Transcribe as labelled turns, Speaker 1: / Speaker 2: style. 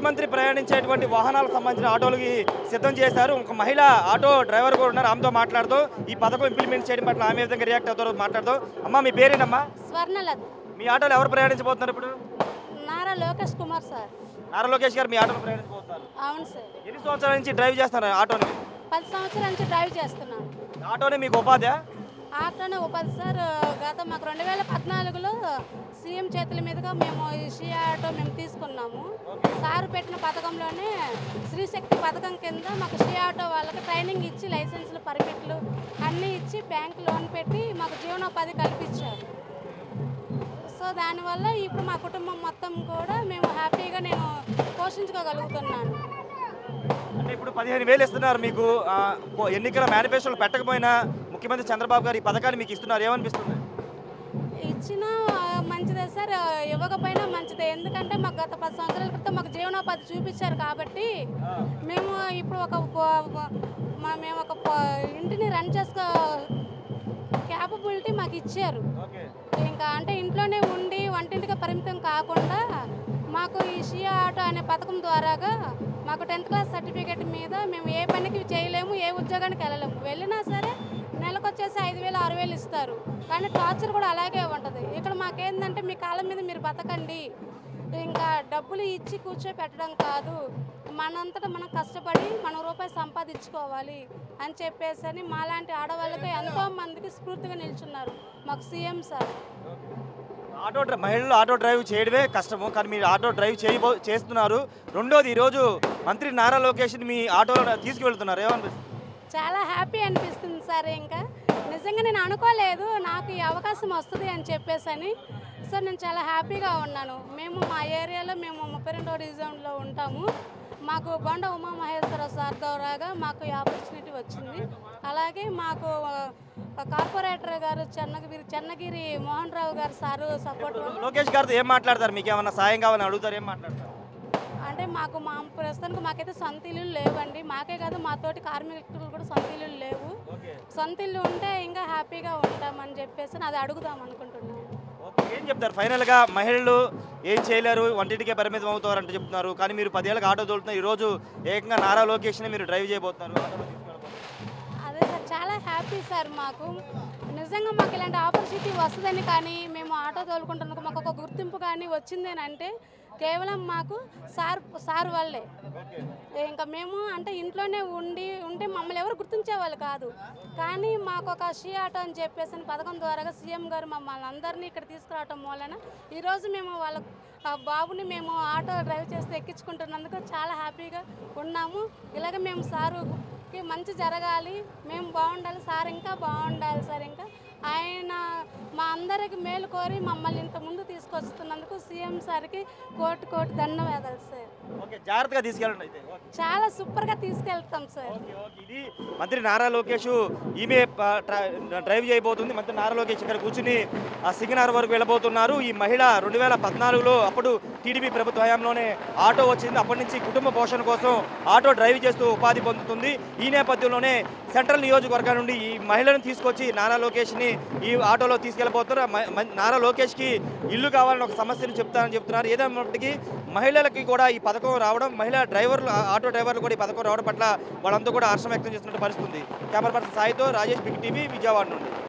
Speaker 1: ముఖ్యమంత్రి ప్రయాణించేటువంటి వాహనాలకు సంబంధించిన ఆటోలకి సిద్ధం చేశారు. ఒక మహిళ ఆటో డ్రైవర్ కూడా ఉన్నారు. ఆమెతో మాట్లాడుతూ ఈ పథకం ఇంప్లిమెంట్ చేయడం పట్ల ఆమె విధంగా రియాక్ట్ అవుతారో మాట్లాడుతూ. అమ్మా, మీ పేరేనమ్మా?
Speaker 2: స్వర్ణలత.
Speaker 1: మీ ఆటోలో ఎవరు ప్రయాణించబోతున్నారు ఇప్పుడు?
Speaker 2: నారా లోకేష్ కుమార్ సార్.
Speaker 1: నారా లోకేష్ గారు మీ ఆటోలో ప్రయాణించబోతున్నారు.
Speaker 2: అవును సార్.
Speaker 1: ఎన్ని సంవత్సరాల నుంచి డ్రైవ్ చేస్తున్నారు ఆటోని?
Speaker 2: 10 సంవత్సరాల నుంచి డ్రైవ్ చేస్తున్నాను.
Speaker 1: ఆటోనే మీకు ఉపాధి?
Speaker 2: ఆటోనే ఉపాధి సార్. గత మాకు 2014లో సీఎం చేతుల మీదుగా మేము ఈ షియా ఆటో మేము తీసుకున్నాము. సార్ పెట్టిన పథకంలోనే శ్రీశక్తి పథకం కింద మాకు షియా ఆటో వాళ్ళకి ట్రైనింగ్ ఇచ్చి లైసెన్సులు పర్మిట్లు అన్నీ ఇచ్చి బ్యాంక్ లోన్ పెట్టి మాకు జీవనోపాధి కల్పించారు. సో దానివల్ల ఇప్పుడు మా కుటుంబం మొత్తం కూడా మేము హ్యాపీగా నేను పోషించుకోగలుగుతున్నాను.
Speaker 1: అంటే ఇప్పుడు 15,000 ఇస్తున్నారు మీకు. ఎన్నికల మేనిఫెస్టోలు పెట్టకపోయినా ముఖ్యమంత్రి చంద్రబాబు గారు ఈ పథకాన్ని మీకు ఇస్తున్నారు, ఏమనిపిస్తుంది?
Speaker 2: ఇచ్చినా మంచిదే సార్, ఇవ్వకపోయినా మంచిదే. ఎందుకంటే మాకు గత 10 సంవత్సరాల క్రితం మాకు జీవనోపాధి చూపించారు కాబట్టి మేము ఇప్పుడు మేము ఒక ఇంటిని రన్ చేసుకో క్యాపబిలిటీ మాకు ఇచ్చారు. ఇంకా అంటే ఇంట్లోనే ఉండి వంటింటికి పరిమితం కాకుండా మాకు ఈ షియా ఆటో అనే పథకం ద్వారాగా మాకు 10th క్లాస్ సర్టిఫికేట్ మీద మేము ఏ పనికి చేయలేము, ఏ ఉద్యోగానికి వెళ్ళలేము. వెళ్ళినా సరే నెలకు వచ్చేసి 5,000 6,000 ఇస్తారు. కానీ టార్చర్ కూడా అలాగే ఉంటుంది. ఇక్కడ మాకేందంటే మీ కాళ్ళ మీద మీరు బతకండి, ఇంకా డబ్బులు ఇచ్చి కూర్చోపెట్టడం కాదు, మనంతటా మనం కష్టపడి మనం రూపాయి సంపాదించుకోవాలి అని చెప్పేసి మాలాంటి ఆడవాళ్ళకి ఎంతో మందికి స్ఫూర్తిగా నిల్చున్నారు మాకు సీఎం సార్.
Speaker 1: మహిళలు ఆటో డ్రైవ్ చేయడమే కష్టము, కానీ మీరు ఆటో డ్రైవ్ చేస్తున్నారు. రెండోది, ఈరోజు మంత్రి నారా లోకేష్ని మీ ఆటోలో తీసుకువెళ్తున్నారు, ఏమనిపిస్తుంది?
Speaker 2: చాలా హ్యాపీ అనిపిస్తుంది సార్. ఇంకా నిజంగా నేను అనుకోలేదు నాకు ఈ అవకాశం వస్తుంది అని చెప్పేసి. సో నేను చాలా హ్యాపీగా ఉన్నాను. మేము మా ఏరియాలో మేము 32వ డివిజన్లో ఉంటాము. మాకు బొండ ఉమామహేశ్వర సార్ ద్వారాగా మాకు ఈ ఆపర్చునిటీ వచ్చింది. అలాగే మాకు కార్పొరేటర్ గారు చెన్నగిరి మోహన్ రావు గారు సారు సపోర్ట్.
Speaker 1: లోకేష్ గారితో ఏం మాట్లాడతారు? మీకు ఏమన్నా సాయం కావాలని అడుగుతారు, ఏం మాట్లాడతారు?
Speaker 2: అంటే మా ప్రస్తుతానికి మాకైతే సొంత ఇల్లులు లేవండి. మాకే కాదు మా తోటి కార్మికులు కూడా సొంత ఇల్లులు లేవు. సొంత ఇల్లు ఉంటే ఇంకా హ్యాపీగా ఉంటామని చెప్పేసి అది అడుగుదాం అనుకుంటున్నాను.
Speaker 1: ఏం చెప్తారు ఫైనల్గా? మహిళలు ఏం చేయలేరు, వంటింటికే పరిమితం అవుతారంటే చెప్తున్నారు, కానీ మీరు 10 ఏళ్ళకి ఆటో తోలుతున్నారు. ఈరోజు ఏకంగా నారా లోకేష్ని మీరు డ్రైవ్ చేయబోతున్నారు.
Speaker 2: అదే సార్, చాలా హ్యాపీ సార్. మాకు నిజంగా మాకు ఇలాంటి ఆపర్చునిటీ వస్తుందని, కానీ మేము ఆటో తోలుకుంటున్నాం మాకు ఒక గుర్తింపు కానీ వచ్చిందేనంటే కేవలం మాకు సార్ వాళ్ళే. ఇంకా మేము అంటే ఇంట్లోనే ఉంటే మమ్మల్ని ఎవరు గుర్తించేవాళ్ళు కాదు. కానీ మాకు ఒక షియా ఆటో అని చెప్పేసి పథకం ద్వారా సీఎం గారు మమ్మల్ని అందరినీ ఇక్కడ తీసుకురావటం వలన ఈరోజు మేము వాళ్ళ బాబుని మేము ఆటో డ్రైవ్ చేస్తే ఎక్కించుకుంటున్నందుకు చాలా హ్యాపీగా ఉన్నాము. ఇలాగ మేము సారుకి మంచి జరగాలి, మేము బాగుండాలి, సార్ ఇంకా బాగుండాలి సార్. ఇంకా ఆయన మా అందరికి మేలు కోరి మమ్మల్ని ఇంత ముందు తీసుకొస్తున్నందుకు సీఎం సార్కి కోటి ధన్యవాదాలు సార్.
Speaker 1: ఓకే, జాగ్రత్తగా తీసుకెళ్ళండి అయితే.
Speaker 2: చాలా సూపర్గా తీసుకెళ్తాం సార్.
Speaker 1: ఇది మంత్రి నారా లోకేష్, ఈమె డ్రైవ్ చేయబోతుంది. మంత్రి నారా లోకేష్ ఇక్కడ కూర్చుని ఆ సింగనార్ వరకు వెళ్ళబోతున్నారు. ఈ మహిళ 2014లో అప్పుడు టీడీపీ ప్రభుత్వ హయాంలోనే ఆటో వచ్చింది. అప్పటి నుంచి కుటుంబ పోషణ కోసం ఆటో డ్రైవ్ చేస్తూ ఉపాధి పొందుతుంది. ఈ నేపథ్యంలోనే సెంట్రల్ నియోజకవర్గం నుండి ఈ మహిళను తీసుకొచ్చి నారా లోకేష్ని ఈ ఆటోలో తీసుకెళ్ళబోతున్నారు. నారా లోకేష్కి ఇల్లు కావాలని ఒక సమస్యను చెప్తున్నారు. ఏదేమైనప్పటికీ మహిళలకి కూడా ఈ పథకం రావడం, మహిళా డ్రైవర్లు ఆటో డ్రైవర్లు కూడా ఈ పథకం రావడం పట్ల వాళ్ళంతా కూడా హర్షం వ్యక్తం చేస్తున్న పరిస్థితుంది. కెమెరా పర్సన్ సాయితో రాజేష్, బిగ్ టీవీ, విజయవాడ నుండి.